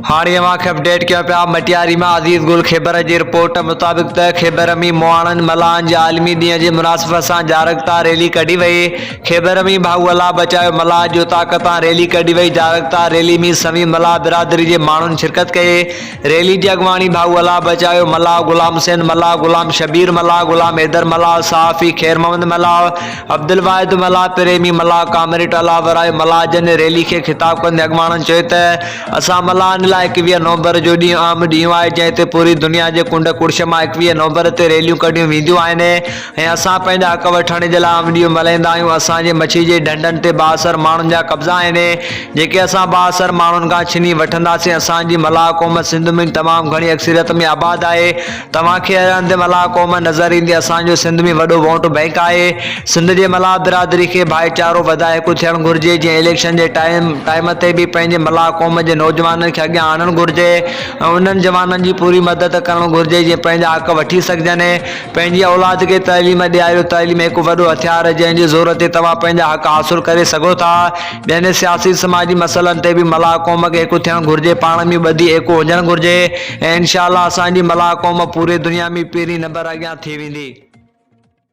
हाँ अवांखे अपडेट किया पिया मटियारी में अज़ीज़ गुल ख़ैबर की रिपोर्ट मुताबिक त ख़ैबर में मोहाणन मलाहन जे आलमी ॾींहं जे मुनासिबत सां जागरूकता रैली कढी वई। ख़ैबर में भाऊ अल्लाह बचायो मलाह जो ताक़तां रैली कढी वई। जागरूकता रैली में सभी मलाह बिरादरी के माण्हुनि शिरकत कई। रैली की अगवानी भाऊ अल्लाह बचायो मलाह गुलाम हुसैन मलाह, गुलाम शबीर मलाह, गुलाम हैदर मलाह, सहाफ़ी खैर मोहम्मद मलाह, अब्दुल वाहिद मलाह, प्रेमी मलाह, कामरेट अल्लाह वराए मलाह जन रैली के खिताब कंदे अगवाणनि चयो त असां मलाहनि लाइ 21 नवंबर जो ॾींहुं आम ॾींहुं आहे जंहिं पूरी दुनिया के कुंड कुर्श में 21 नवंबर ते रैलियूं कढियूं वेंदियूं आहिनि ऐं असां पंहिंजा हक़ वठण जे लाइ आम ॾींहुं मल्हाईंदा आहियूं। असांजे मच्छी जे ढंढनि ते बाअसर माण्हुनि जा कब्ज़ा आहिनि जेके असां बाअसर माण्हुनि खां छिनी वठंदासीं। असांजी मलाह क़ौम सिंध में तमामु घणी अक्सरियत में आबाद आहे। तव्हांखे हंधि मलाह क़ौम नज़र ईंदी। असांजो सिंध में वॾो वोट बैंक आहे। सिंध जे मलाह बिरादरी खे भाईचारो वधाइकु थियणु घुरिजे जीअं इलेक्शन जे टाइम ते भी पंहिंजे मलाह क़ौम जे नौजवाननि खे अॻियां आणणु घुरिजे ऐं उन्हनि जवाननि की पूरी मदद करणु घुरिजे जीअं पंहिंजा हक़ वठी सघजनि। पंहिंजी औलाद के तइलीम ॾियारियो। तइलीम हिकु वॾो हथियार है जंहिंजी ज़रूरत ते तव्हां पंहिंजा हक़ हासिल करे सघो था। ॿियनि सियासी समाजी मसइलनि ते भी मलाह क़ौम खे हिकु थियणु घुरिजे, पाण में ॿधी हिकु हुजणु घुरिजे ऐं इंशाअल्लाह असांजी मलाह क़ौम पूरी दुनिया में पहिरीं नंबर अॻियां थी वेंदी।